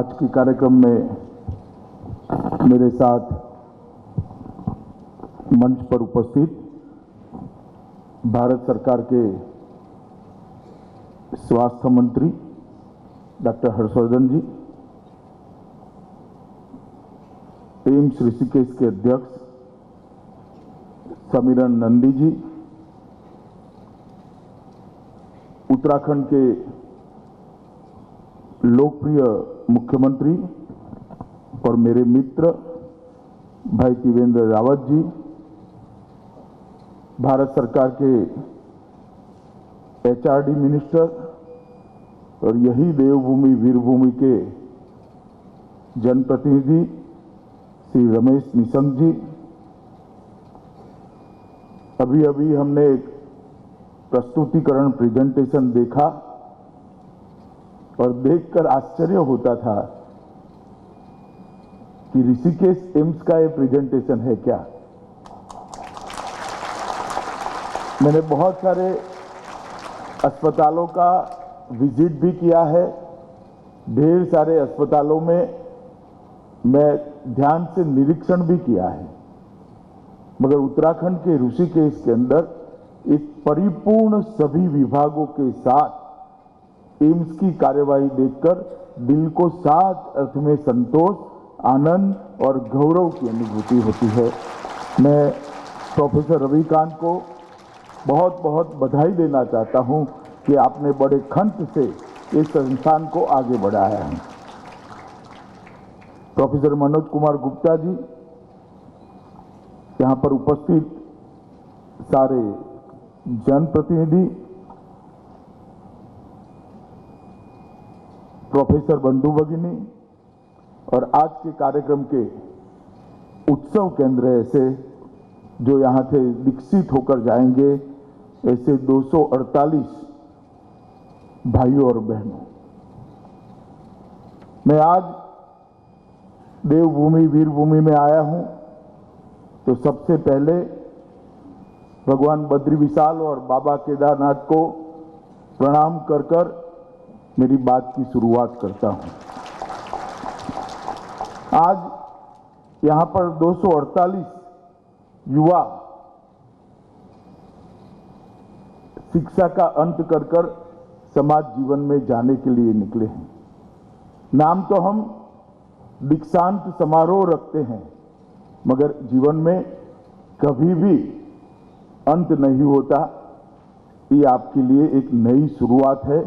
आज के कार्यक्रम में मेरे साथ मंच पर उपस्थित भारत सरकार के स्वास्थ्य मंत्री डॉक्टर हर्षवर्धन जी, एम्स ऋषिकेश के अध्यक्ष समीरन नंदी जी, उत्तराखंड के लोकप्रिय मुख्यमंत्री और मेरे मित्र भाई त्रिवेंद्र रावत जी, भारत सरकार के एचआरडी मिनिस्टर और यही देवभूमि वीरभूमि के जनप्रतिनिधि श्री रमेश निशंक जी। अभी अभी हमने एक प्रस्तुतिकरण प्रेजेंटेशन देखा और देखकर आश्चर्य होता था कि ऋषिकेश एम्स का ये प्रेजेंटेशन है क्या। मैंने बहुत सारे अस्पतालों का विजिट भी किया है, ढेर सारे अस्पतालों में मैं ध्यान से निरीक्षण भी किया है, मगर उत्तराखंड के ऋषिकेश के अंदर एक परिपूर्ण सभी विभागों के साथ एम्स की कार्यवाही देखकर दिल को सात अर्थ में संतोष, आनंद और गौरव की अनुभूति होती है। मैं प्रोफेसर रविकांत को बहुत बहुत बधाई देना चाहता हूं कि आपने बड़े खंत से इस संस्थान को आगे बढ़ाया है। प्रोफेसर मनोज कुमार गुप्ता जी, यहां पर उपस्थित सारे जनप्रतिनिधि, प्रोफेसर बंधु भगिनी और आज के कार्यक्रम के उत्सव केंद्र ऐसे जो यहां से विकसित होकर जाएंगे, ऐसे 248 भाइयों और बहनों, मैं आज देवभूमि वीरभूमि में आया हूं तो सबसे पहले भगवान बद्री विशाल और बाबा केदारनाथ को प्रणाम कर कर मेरी बात की शुरुआत करता हूं। आज यहां पर 248 युवा शिक्षा का अंत कर कर समाज जीवन में जाने के लिए निकले हैं। नाम तो हम दीक्षांत समारोह रखते हैं, मगर जीवन में कभी भी अंत नहीं होता। ये आपके लिए एक नई शुरुआत है,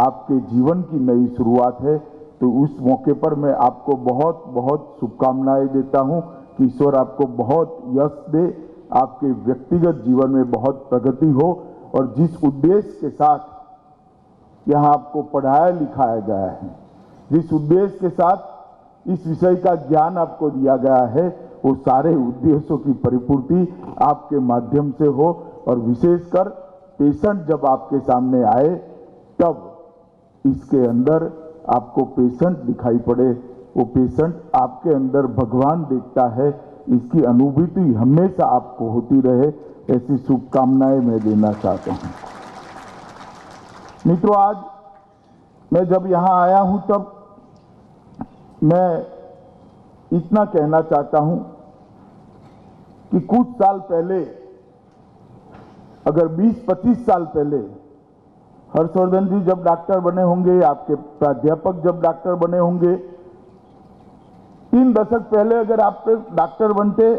आपके जीवन की नई शुरुआत है। तो उस मौके पर मैं आपको बहुत बहुत शुभकामनाएं देता हूं कि ईश्वर आपको बहुत यश दे, आपके व्यक्तिगत जीवन में बहुत प्रगति हो और जिस उद्देश्य के साथ यहां आपको पढ़ाया लिखाया गया है, जिस उद्देश्य के साथ इस विषय का ज्ञान आपको दिया गया है, वो सारे उद्देश्यों की परिपूर्ति आपके माध्यम से हो। और विशेषकर पेशेंट जब आपके सामने आए तब इसके अंदर आपको पेशेंट दिखाई पड़े, वो पेशेंट आपके अंदर भगवान देखता है, इसकी अनुभूति हमेशा आपको होती रहे, ऐसी शुभकामनाएं मैं देना चाहता हूं। मित्रों, आज मैं जब यहां आया हूं तब मैं इतना कहना चाहता हूं कि कुछ साल पहले, अगर 20-25 साल पहले हर्षवर्धन जी जब डॉक्टर बने होंगे, आपके प्राध्यापक जब डॉक्टर बने होंगे, 3 दशक पहले अगर आप डॉक्टर बनते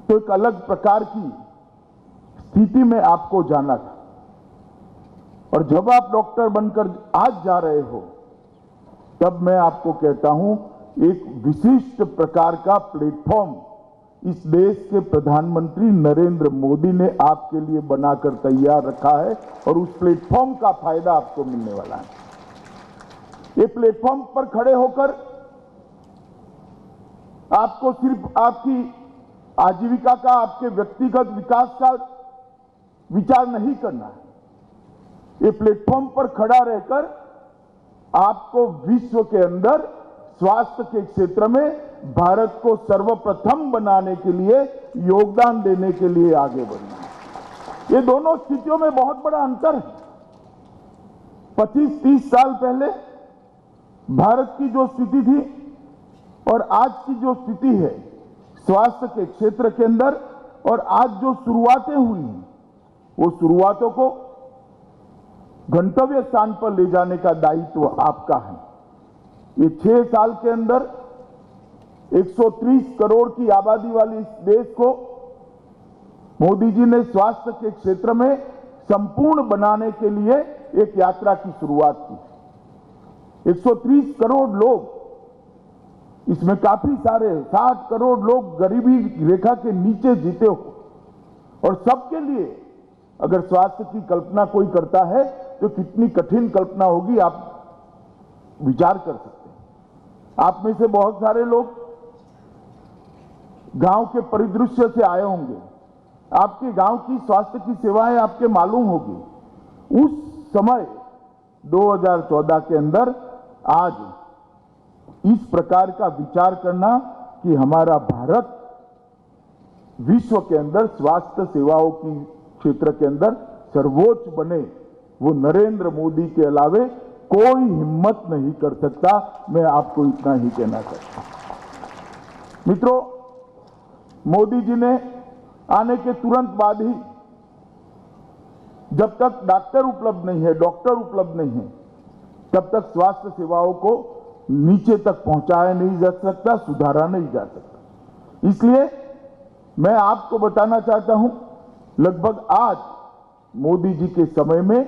तो एक अलग प्रकार की स्थिति में आपको जाना था। और जब आप डॉक्टर बनकर आज जा रहे हो, तब मैं आपको कहता हूं एक विशिष्ट प्रकार का प्लेटफॉर्म इस देश के प्रधानमंत्री नरेंद्र मोदी ने आपके लिए बनाकर तैयार रखा है और उस प्लेटफॉर्म का फायदा आपको मिलने वाला है। ये प्लेटफॉर्म पर खड़े होकर आपको सिर्फ आपकी आजीविका का, आपके व्यक्तिगत विकास का विचार नहीं करना है। ये प्लेटफॉर्म पर खड़ा रहकर आपको विश्व के अंदर स्वास्थ्य के क्षेत्र में भारत को सर्वप्रथम बनाने के लिए, योगदान देने के लिए आगे बढ़ना है। ये दोनों स्थितियों में बहुत बड़ा अंतर है। 25-30 साल पहले भारत की जो स्थिति थी और आज की जो स्थिति है स्वास्थ्य के क्षेत्र के अंदर, और आज जो शुरुआतें हुई हैं, वो शुरुआतों को गंतव्य स्थान पर ले जाने का दायित्व आपका है। ये 6 साल के अंदर 130 करोड़ की आबादी वाली इस देश को मोदी जी ने स्वास्थ्य के क्षेत्र में संपूर्ण बनाने के लिए एक यात्रा की शुरुआत की। 130 करोड़ लोग, इसमें काफी सारे 60 करोड़ लोग गरीबी रेखा के नीचे जीते हो, और सबके लिए अगर स्वास्थ्य की कल्पना कोई करता है तो कितनी कठिन कल्पना होगी, आप विचार कर सकते हैं। आप में से बहुत सारे लोग गांव के परिदृश्य से आए होंगे, आपके गांव की स्वास्थ्य की सेवाएं आपके मालूम होगी। उस समय 2014 के अंदर आज इस प्रकार का विचार करना कि हमारा भारत विश्व के अंदर स्वास्थ्य सेवाओं की क्षेत्र के अंदर सर्वोच्च बने, वो नरेंद्र मोदी के अलावे कोई हिम्मत नहीं कर सकता। मैं आपको इतना ही कहना चाहता हूं। मित्रों, मोदी जी ने आने के तुरंत बाद ही, जब तक डॉक्टर उपलब्ध नहीं है, डॉक्टर उपलब्ध नहीं है, तब तक स्वास्थ्य सेवाओं को नीचे तक पहुंचाया नहीं जा सकता, सुधारा नहीं जा सकता। इसलिए मैं आपको बताना चाहता हूं, लगभग आज मोदी जी के समय में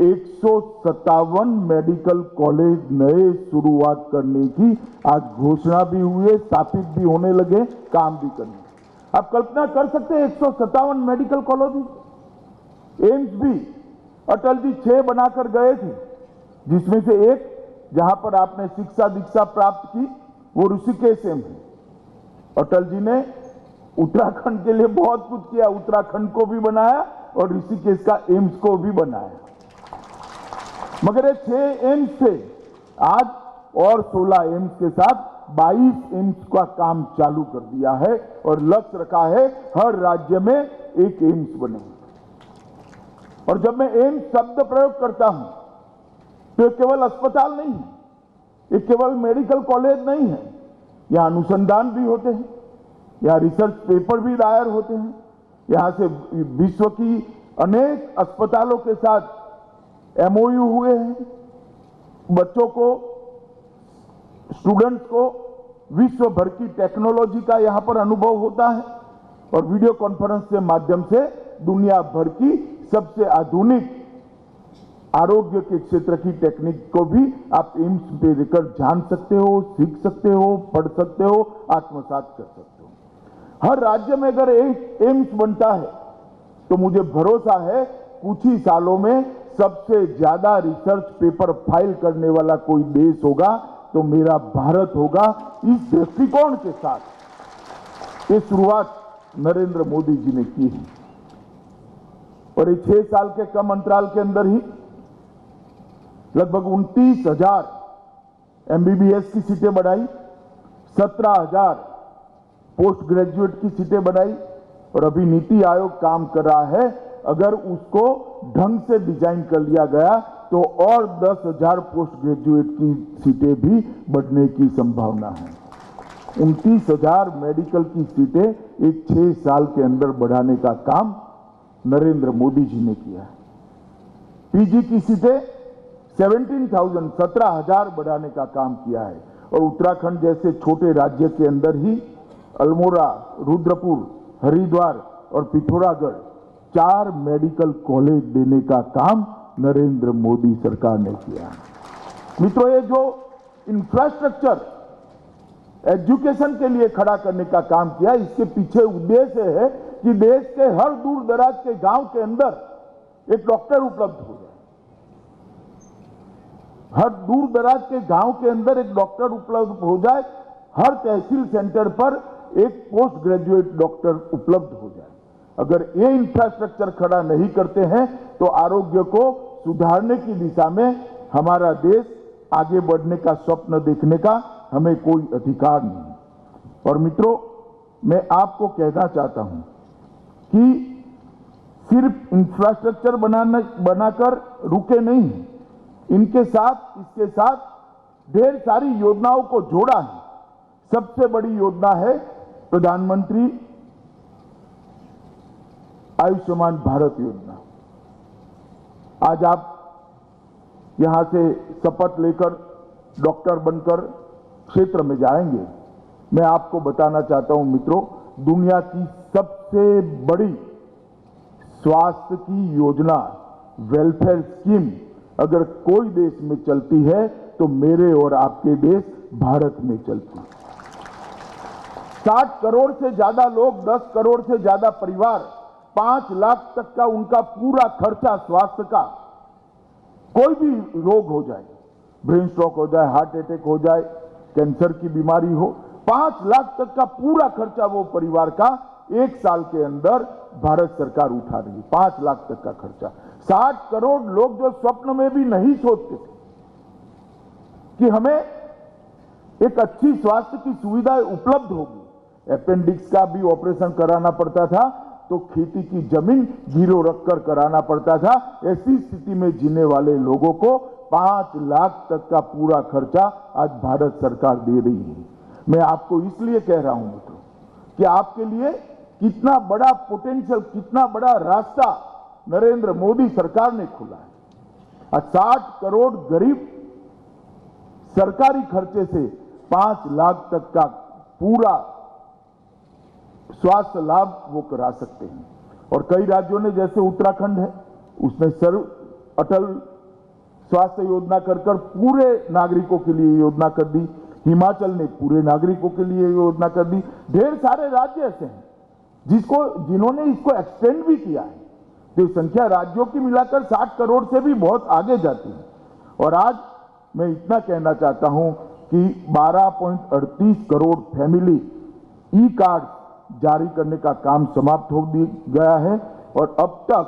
157 मेडिकल कॉलेज नए शुरुआत करने की आज घोषणा भी हुई है, स्थापित भी होने लगे, काम भी करने। आप कल्पना कर सकते हैं 157 मेडिकल कॉलेज। एम्स भी अटल जी 6 बनाकर गए थे, जिसमें से एक जहां पर आपने शिक्षा दीक्षा प्राप्त की वो ऋषिकेश एम्स है। अटल जी ने उत्तराखंड के लिए बहुत कुछ किया, उत्तराखंड को भी बनाया और ऋषिकेश का एम्स को भी बनाया। मगर ये 6 एम्स थे, आज और 16 एम्स के साथ 22 एम्स का काम चालू कर दिया है, और लक्ष्य रखा है हर राज्य में एक एम्स बने। और जब मैं एम्स शब्द प्रयोग करता हूं तो ये केवल अस्पताल नहीं है, ये केवल मेडिकल कॉलेज नहीं है। यहां अनुसंधान भी होते हैं, यहां रिसर्च पेपर भी दायर होते हैं, यहां से विश्व की अनेक अस्पतालों के साथ एमओयू हुए हैं। बच्चों को, स्टूडेंट्स को विश्व भर की टेक्नोलॉजी का यहां पर अनुभव होता है, और वीडियो कॉन्फ्रेंस के माध्यम से दुनिया भर की सबसे आधुनिक आरोग्य के क्षेत्र की टेक्निक को भी आप एम्स पे लेकर जान सकते हो, सीख सकते हो, पढ़ सकते हो, आत्मसात कर सकते हो। हर राज्य में अगर एक एम्स बनता है तो मुझे भरोसा है कुछ ही सालों में सबसे ज्यादा रिसर्च पेपर फाइल करने वाला कोई देश होगा तो मेरा भारत होगा। इस दृष्टिकोण के साथ ये शुरुआत नरेंद्र मोदी जी ने की है, और ये 6 साल के कम अंतराल के अंदर ही लगभग 29,000 एमबीबीएस की सीटें बढ़ाई, 17,000 पोस्ट ग्रेजुएट की सीटें बढ़ाई, और अभी नीति आयोग काम कर रहा है, अगर उसको ढंग से डिजाइन कर लिया गया तो और 10,000 पोस्ट ग्रेजुएट की सीटें भी बढ़ने की संभावना है। 29,000 मेडिकल की सीटें एक 6 साल के अंदर बढ़ाने का काम नरेंद्र मोदी जी ने किया है। पीजी की सीटें 17,000 बढ़ाने का काम किया है, और उत्तराखंड जैसे छोटे राज्य के अंदर ही अल्मोड़ा, रुद्रपुर, हरिद्वार और पिथौरागढ़ 4 मेडिकल कॉलेज देने का काम नरेंद्र मोदी सरकार ने किया है। मित्रों, ये जो इंफ्रास्ट्रक्चर एजुकेशन के लिए खड़ा करने का काम किया, इसके पीछे उद्देश्य है कि देश के हर दूर दराज के गांव के अंदर एक डॉक्टर उपलब्ध हो जाए। हर दूर दराज के गांव के अंदर एक डॉक्टर उपलब्ध हो जाए, हर तहसील सेंटर पर एक पोस्ट ग्रेजुएट डॉक्टर उपलब्ध हो जाए। अगर ये इंफ्रास्ट्रक्चर खड़ा नहीं करते हैं तो आरोग्य को सुधारने की दिशा में हमारा देश आगे बढ़ने का स्वप्न देखने का हमें कोई अधिकार नहीं। और मित्रों, मैं आपको कहना चाहता हूं कि सिर्फ इंफ्रास्ट्रक्चर बनाकर रुके नहीं हैं, इसके साथ ढेर सारी योजनाओं को जोड़ा है। सबसे बड़ी योजना है प्रधानमंत्री आयुष्मान भारत योजना। आज आप यहां से शपथ लेकर डॉक्टर बनकर क्षेत्र में जाएंगे। मैं आपको बताना चाहता हूं मित्रों, दुनिया की सबसे बड़ी स्वास्थ्य की योजना, वेलफेयर स्कीम अगर कोई देश में चलती है तो मेरे और आपके देश भारत में चलती है। 60 करोड़ से ज्यादा लोग, 10 करोड़ से ज्यादा परिवार, 5 लाख तक का उनका पूरा खर्चा स्वास्थ्य का, कोई भी रोग हो जाए, ब्रेन स्ट्रोक हो जाए, हार्ट अटैक हो जाए, कैंसर की बीमारी हो, 5 लाख तक का पूरा खर्चा वो परिवार का 1 साल के अंदर भारत सरकार उठा रही है। 5 लाख तक का खर्चा। 60 करोड़ लोग जो स्वप्न में भी नहीं सोचते थे कि हमें एक अच्छी स्वास्थ्य की सुविधा उपलब्ध होगी। अपेंडिक्स का भी ऑपरेशन कराना पड़ता था तो खेती की जमीन गिरो रखकर कराना पड़ता था। ऐसी स्थिति में जीने वाले लोगों को 5 लाख तक का पूरा खर्चा आज भारत सरकार दे रही है। मैं आपको इसलिए कह रहा हूं मित्रों कि आपके लिए कितना बड़ा पोटेंशियल, कितना बड़ा रास्ता नरेंद्र मोदी सरकार ने खोला है। 60 करोड़ गरीब सरकारी खर्चे से 5 लाख तक का पूरा स्वास्थ्य लाभ वो करा सकते हैं। और कई राज्यों ने, जैसे उत्तराखंड है, उसने सर्व अटल स्वास्थ्य योजना कर पूरे नागरिकों के लिए योजना कर दी। हिमाचल ने पूरे नागरिकों के लिए योजना कर दी। ढेर सारे राज्य ऐसे हैं जिन्होंने इसको एक्सटेंड भी किया है। तो संख्या राज्यों की मिलाकर 60 करोड़ से भी बहुत आगे जाती है। और आज मैं इतना कहना चाहता हूं कि 12.38 करोड़ फैमिली ई कार्ड जारी करने का काम समाप्त हो गया है और अब तक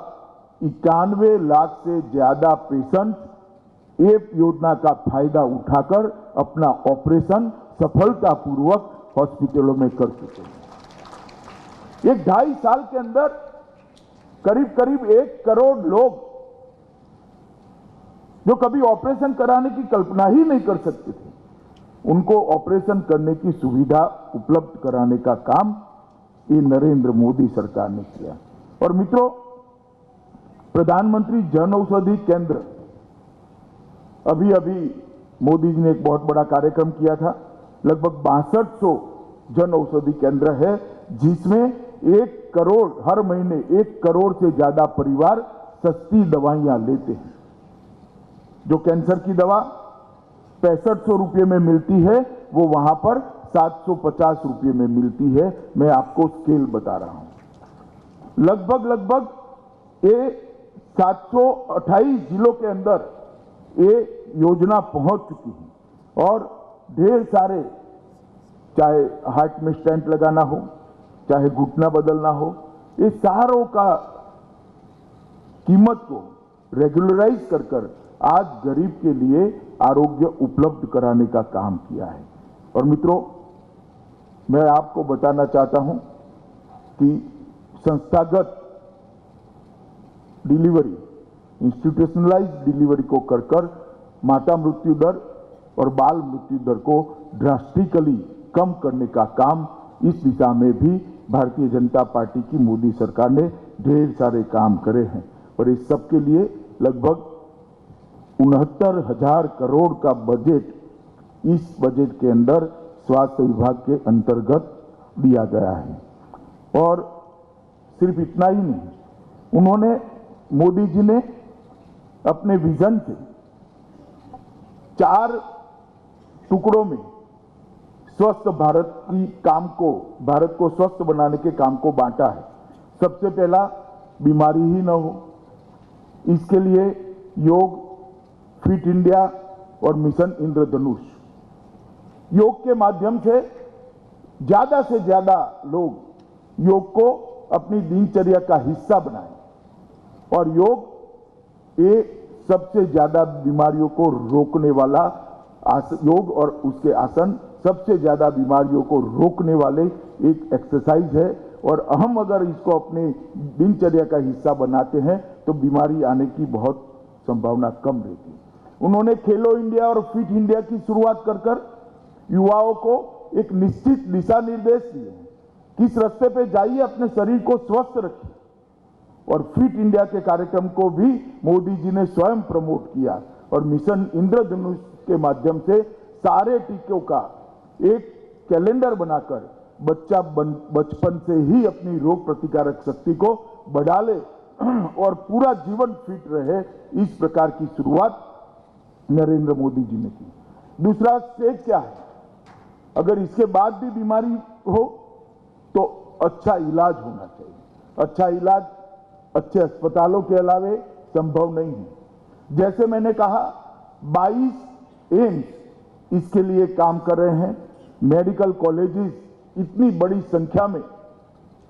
91 लाख से ज्यादा पेशेंट एक योजना का फायदा उठाकर अपना ऑपरेशन सफलतापूर्वक हॉस्पिटलों में कर चुके हैं। 2.5 साल के अंदर करीब 1 करोड़ लोग जो कभी ऑपरेशन कराने की कल्पना ही नहीं कर सकते थे, उनको ऑपरेशन करने की सुविधा उपलब्ध कराने का काम ये नरेंद्र मोदी सरकार ने किया। और मित्रों, प्रधानमंत्री जन औषधि केंद्र, अभी मोदी जी ने एक बहुत बड़ा कार्यक्रम किया था। लगभग 6200 जन औषधि केंद्र है जिसमें 1 करोड़, हर महीने 1 करोड़ से ज्यादा परिवार सस्ती दवाइयां लेते हैं। जो कैंसर की दवा 6500 रुपये में मिलती है, वो वहां पर 750 रुपये में मिलती है। मैं आपको स्केल बता रहा हूं। लगभग ये 728 जिलों के अंदर ये योजना पहुंच चुकी है। और ढेर सारे, चाहे हार्ट में स्टेंट लगाना हो, चाहे घुटना बदलना हो, ये सारों का कीमत को रेगुलराइज कर आज गरीब के लिए आरोग्य उपलब्ध कराने का काम किया है। और मित्रों, मैं आपको बताना चाहता हूं कि संस्थागत डिलीवरी, इंस्टीट्यूशनलाइज डिलीवरी को कर माता मृत्यु दर और बाल मृत्यु दर को ड्रास्टिकली कम करने का काम, इस दिशा में भी भारतीय जनता पार्टी की मोदी सरकार ने ढेर सारे काम करे हैं। और इस सब के लिए लगभग 69,000 करोड़ का बजट इस बजट के अंदर स्वास्थ्य विभाग के अंतर्गत दिया गया है। और सिर्फ इतना ही नहीं, उन्होंने, मोदी जी ने अपने विजन से 4 टुकड़ों में स्वस्थ भारत की काम को, भारत को स्वस्थ बनाने के काम को बांटा है। सबसे पहला, बीमारी ही न हो, इसके लिए योग, फिट इंडिया और मिशन इंद्रधनुष। योग के माध्यम से ज्यादा लोग योग को अपनी दिनचर्या का हिस्सा बनाएं। और योग ये सबसे ज्यादा बीमारियों को रोकने वाला योग और उसके आसन सबसे ज्यादा बीमारियों को रोकने वाले एक एक्सरसाइज है। और हम अगर इसको अपने दिनचर्या का हिस्सा बनाते हैं तो बीमारी आने की बहुत संभावना कम रहती है। उन्होंने खेलो इंडिया और फिट इंडिया की शुरुआत कर युवाओं को एक निश्चित दिशा निर्देश दिए हैं। किस रास्ते पे जाइए, अपने शरीर को स्वस्थ रखिए। और फिट इंडिया के कार्यक्रम को भी मोदी जी ने स्वयं प्रमोट किया और मिशन इंद्रधनुष के माध्यम से सारे टीकों का एक कैलेंडर बनाकर बच्चा बचपन से ही अपनी रोग प्रतिकारक शक्ति को बढ़ा ले और पूरा जीवन फिट रहे, इस प्रकार की शुरुआत नरेंद्र मोदी जी ने की। दूसरा स्टेज क्या है, अगर इसके बाद भी बीमारी हो तो अच्छा इलाज होना चाहिए। अच्छा इलाज अच्छे अस्पतालों के अलावे संभव नहीं है। जैसे मैंने कहा 22 एम्स इसके लिए काम कर रहे हैं, मेडिकल कॉलेजेस इतनी बड़ी संख्या में,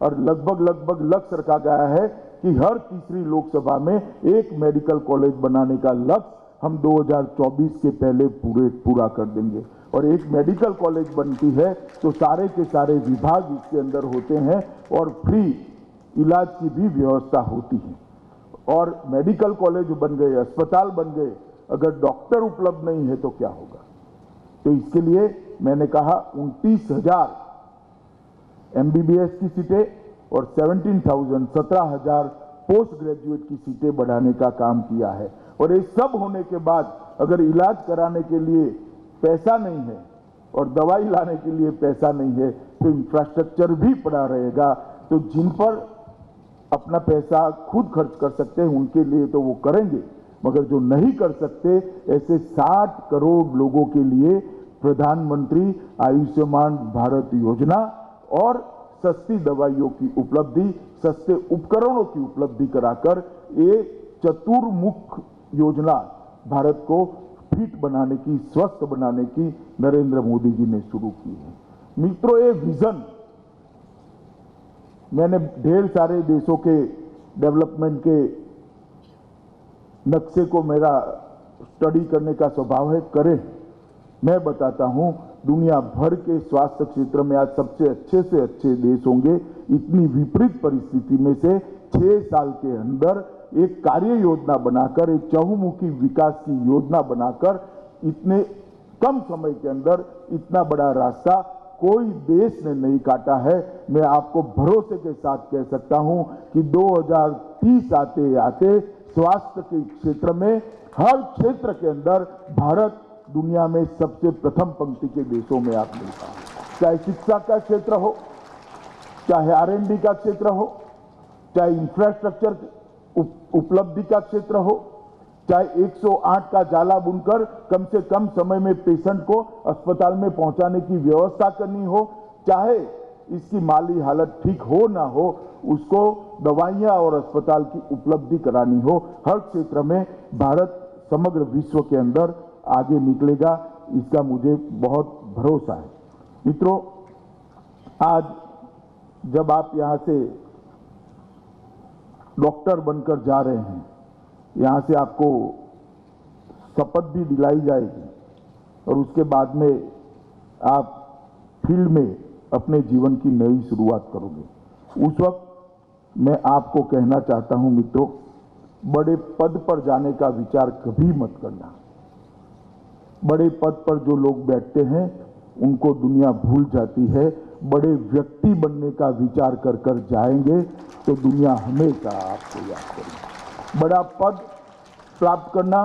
और लगभग लक्ष्य रखा गया है कि हर तीसरी लोकसभा में एक मेडिकल कॉलेज बनाने का लक्ष्य हम 2024 के पहले पूरा कर देंगे। और एक मेडिकल कॉलेज बनती है तो सारे के सारे विभाग इसके अंदर होते हैं और फ्री इलाज की भी व्यवस्था होती है। और मेडिकल कॉलेज बन गए, अस्पताल बन गए, अगर डॉक्टर उपलब्ध नहीं है तो क्या होगा। तो इसके लिए मैंने कहा 29,000 MBBS की सीटें और 17,000 पोस्ट ग्रेजुएट की सीटें बढ़ाने का काम किया है। और ये सब होने के बाद अगर इलाज कराने के लिए पैसा नहीं है और दवाई लाने के लिए पैसा नहीं है तो इंफ्रास्ट्रक्चर भी पड़ा रहेगा। तो जिन पर अपना पैसा खुद खर्च कर सकते हैं उनके लिए तो वो करेंगे, मगर जो नहीं कर सकते ऐसे 60 करोड़ लोगों के लिए प्रधानमंत्री आयुष्मान भारत योजना और सस्ती दवाइयों की उपलब्धि, सस्ते उपकरणों की उपलब्धि कराकर एक चतुर्मुख योजना भारत को फिट बनाने की, स्वस्थ बनाने की नरेंद्र मोदी जी ने शुरू की है। मित्रों, ये विजन मैंने ढेर सारे देशों के डेवलपमेंट के नक्शे को मेरा स्टडी करने का स्वभाव है, करें। मैं बताता हूं, दुनिया भर के स्वास्थ्य क्षेत्र में आज सबसे अच्छे से अच्छे देश होंगे। इतनी विपरीत परिस्थिति में से 6 साल के अंदर एक कार्य योजना बनाकर, एक चहुमुखी विकास की योजना बनाकर, इतने कम समय के अंदर इतना बड़ा रास्ता कोई देश ने नहीं काटा है। मैं आपको भरोसे के साथ कह सकता हूं कि 2030 आते आते स्वास्थ्य के क्षेत्र में हर क्षेत्र के अंदर भारत दुनिया में सबसे प्रथम पंक्ति के देशों में आप मिलता है। चाहे शिक्षा का क्षेत्र हो, चाहे R&D का क्षेत्र हो, चाहे इंफ्रास्ट्रक्चर उपलब्धि का क्षेत्र हो, चाहे 108 का जाला बुनकर कम से कम समय में पेशेंट को अस्पताल में पहुंचाने की व्यवस्था करनी हो, चाहे इसकी माली हालत ठीक हो ना हो, उसको दवाइयां और अस्पताल की उपलब्धि करानी हो, हर क्षेत्र में भारत समग्र विश्व के अंदर आगे निकलेगा, इसका मुझे बहुत भरोसा है। मित्रों, आज जब आप यहां से डॉक्टर बनकर जा रहे हैं, यहां से आपको शपथ भी दिलाई जाएगी और उसके बाद में आप फील्ड में अपने जीवन की नई शुरुआत करोगे। उस वक्त मैं आपको कहना चाहता हूं मित्रों, बड़े पद पर जाने का विचार कभी मत करना। बड़े पद पर जो लोग बैठते हैं उनको दुनिया भूल जाती है। बड़े व्यक्ति बनने का विचार कर कर जाएंगे तो दुनिया हमेशा आपको याद करेगी। बड़ा पद प्राप्त करना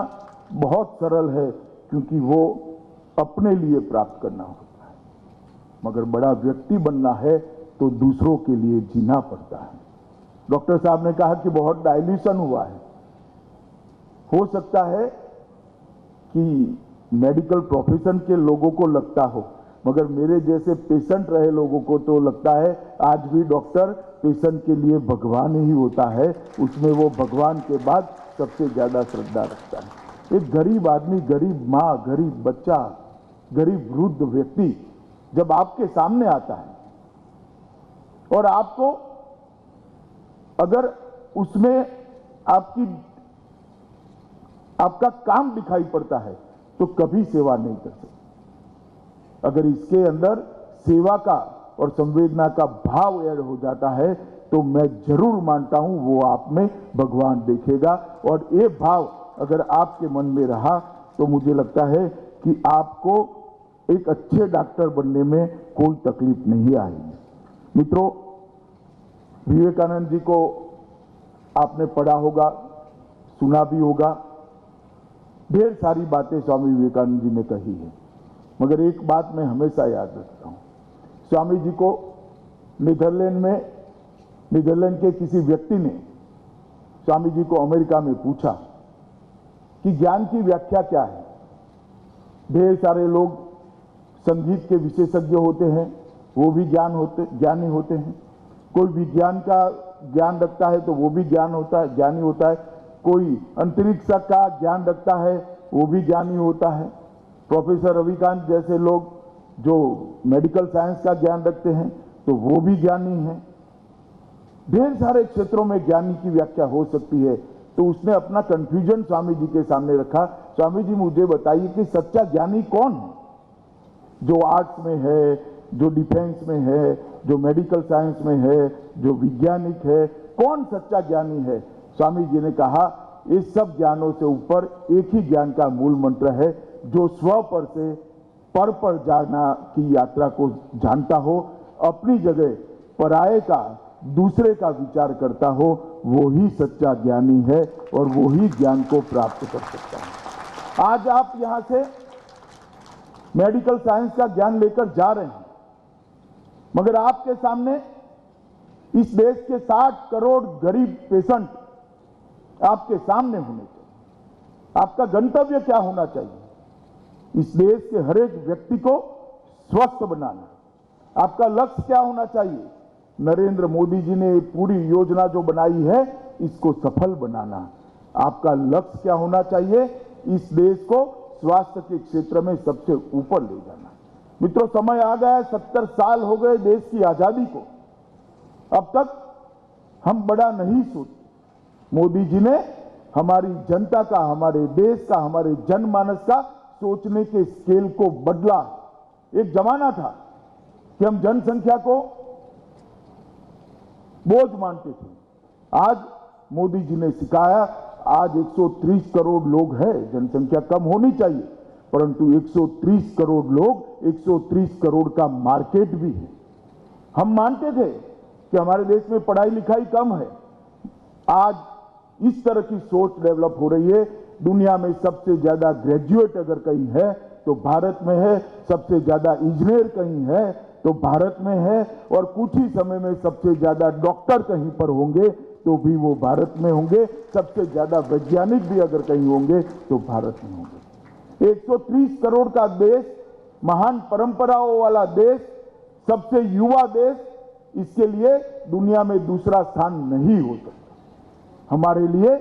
बहुत सरल है क्योंकि वो अपने लिए प्राप्त करना होता है, मगर बड़ा व्यक्ति बनना है तो दूसरों के लिए जीना पड़ता है। डॉक्टर साहब ने कहा कि बहुत डाइल्यूशन हुआ है। हो सकता है कि मेडिकल प्रोफेशन के लोगों को लगता हो, मगर मेरे जैसे पेशेंट रहे लोगों को तो लगता है आज भी डॉक्टर पेशेंट के लिए भगवान ही होता है, उसमें वो भगवान के बाद सबसे ज्यादा श्रद्धा रखता है। एक गरीब आदमी, गरीब माँ, गरीब बच्चा, गरीब वृद्ध व्यक्ति जब आपके सामने आता है और आपको अगर उसमें आपका काम दिखाई पड़ता है तो कभी सेवा नहीं कर सकते। अगर इसके अंदर सेवा का और संवेदना का भाव ऐड हो जाता है तो मैं जरूर मानता हूं वो आप में भगवान देखेगा। और ये भाव अगर आपके मन में रहा तो मुझे लगता है कि आपको एक अच्छे डॉक्टर बनने में कोई तकलीफ नहीं आएगी। मित्रों, विवेकानंद जी को आपने पढ़ा होगा, सुना भी होगा। ढेर सारी बातें स्वामी विवेकानंद जी ने कही है, मगर एक बात मैं हमेशा याद रखता हूं। स्वामी जी को नीदरलैंड के किसी व्यक्ति ने स्वामी जी को अमेरिका में पूछा कि ज्ञान की व्याख्या क्या है। ढेर सारे लोग संगीत के विशेषज्ञ होते हैं, वो भी ज्ञानी होते हैं। कोई विज्ञान का ज्ञान रखता है तो वो भी ज्ञानी होता है। कोई अंतरिक्ष का ज्ञान रखता है, वो भी ज्ञानी होता है। प्रोफेसर रविकांत जैसे लोग जो मेडिकल साइंस का ज्ञान रखते हैं तो वो भी ज्ञानी हैं। ढेर सारे क्षेत्रों में ज्ञानी की व्याख्या हो सकती है। तो उसने अपना कंफ्यूजन स्वामी जी के सामने रखा। स्वामी जी, मुझे बताइए कि सच्चा ज्ञानी कौन है? जो आर्ट्स में है, जो डिफेंस में है, जो मेडिकल साइंस में है, जो वैज्ञानिक है, कौन सच्चा ज्ञानी है? स्वामी जी ने कहा, इस सब ज्ञानों से ऊपर एक ही ज्ञान का मूल मंत्र है, जो स्व पर से पर जाना की यात्रा को जानता हो, अपनी जगह पराये का, दूसरे का विचार करता हो, वो ही सच्चा ज्ञानी है और वो ही ज्ञान को प्राप्त कर सकता है। आज आप यहां से मेडिकल साइंस का ज्ञान लेकर जा रहे हैं, मगर आपके सामने इस देश के 60 करोड़ गरीब पेशेंट आपके सामने होने चाहिए। आपका गंतव्य क्या होना चाहिए? इस देश के हर एक व्यक्ति को स्वस्थ बनाना। आपका लक्ष्य क्या होना चाहिए? नरेंद्र मोदी जी ने पूरी योजना जो बनाई है, इसको सफल बनाना। आपका लक्ष्य क्या होना चाहिए? इस देश को स्वास्थ्य के क्षेत्र में सबसे ऊपर ले जाना। मित्रों, समय आ गया, 70 साल हो गए देश की आजादी को। अब तक हम बड़ा नहीं सोचे। मोदी जी ने हमारी जनता का, हमारे देश का, हमारे जनमानस का सोचने के स्केल को बदला। एक जमाना था कि हम जनसंख्या को बोझ मानते थे। आज मोदी जी ने सिखाया, आज 130 करोड़ लोग हैं, जनसंख्या कम होनी चाहिए, परंतु 130 करोड़ लोग, 130 करोड़ का मार्केट भी है। हम मानते थे कि हमारे देश में पढ़ाई लिखाई कम है। आज इस तरह की सोच डेवलप हो रही है। दुनिया में सबसे ज्यादा ग्रेजुएट अगर कहीं है तो भारत में है, सबसे ज्यादा इंजीनियर कहीं है तो भारत में है, और कुछ ही समय में सबसे ज्यादा डॉक्टर कहीं पर होंगे तो भी वो भारत में होंगे। सबसे ज्यादा वैज्ञानिक भी अगर कहीं होंगे तो भारत में होंगे। 130 करोड़ का देश, महान परंपराओं वाला देश, सबसे युवा देश, इसके लिए दुनिया में दूसरा स्थान नहीं हो सकता। हमारे लिए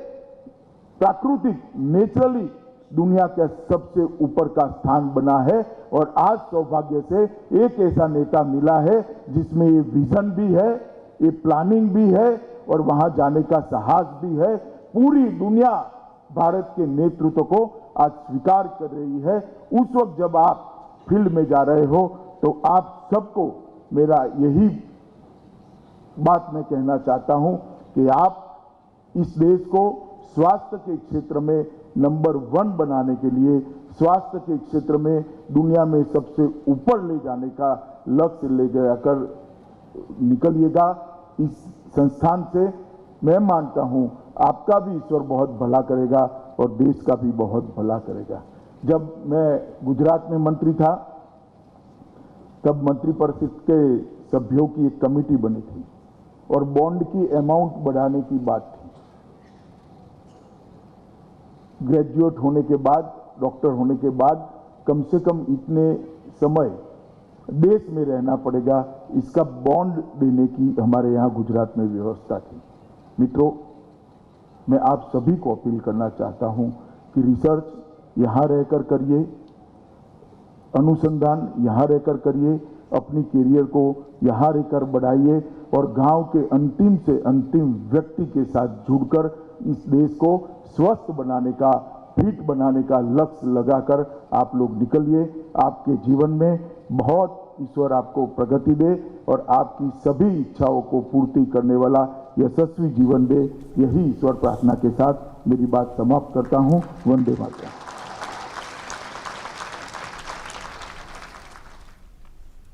प्राकृतिक, नेचुरली दुनिया के सबसे ऊपर का स्थान बना है। और आज सौभाग्य से एक ऐसा नेता मिला है जिसमें ये विजन भी है, ये प्लानिंग भी है और वहां जाने का साहस भी है। पूरी दुनिया भारत के नेतृत्व को आज स्वीकार कर रही है। उस वक्त जब आप फील्ड में जा रहे हो तो आप सबको मेरा यही बात मैं कहना चाहता हूं कि आप इस देश को स्वास्थ्य के क्षेत्र में नंबर 1 बनाने के लिए, स्वास्थ्य के क्षेत्र में दुनिया में सबसे ऊपर ले जाने का लक्ष्य ले जाकर निकलिएगा। इस संस्थान से मैं मानता हूं आपका भी ईश्वर बहुत भला करेगा और देश का भी बहुत भला करेगा। जब मैं गुजरात में मंत्री था तब मंत्रिपरिषद के सभ्यों की एक कमेटी बनी थी और बॉन्ड की अमाउंट बढ़ाने की बात थी। ग्रेजुएट होने के बाद, डॉक्टर होने के बाद कम से कम इतने समय देश में रहना पड़ेगा, इसका बॉन्ड देने की हमारे यहाँ गुजरात में व्यवस्था थी। मित्रों, मैं आप सभी को अपील करना चाहता हूं कि रिसर्च यहाँ रहकर करिए, अनुसंधान यहाँ रहकर करिए, अपनी करियर को यहाँ रहकर बढ़ाइए और गांव के अंतिम से अंतिम व्यक्ति के साथ जुड़कर इस देश को स्वस्थ बनाने का, फिट बनाने का लक्ष्य लगाकर आप लोग निकलिए। आपके जीवन में बहुत ईश्वर आपको प्रगति दे और आपकी सभी इच्छाओं को पूर्ति करने वाला यशस्वी जीवन दे, यही ईश्वर प्रार्थना के साथ मेरी बात समाप्त करता हूं। वंदे मातरम।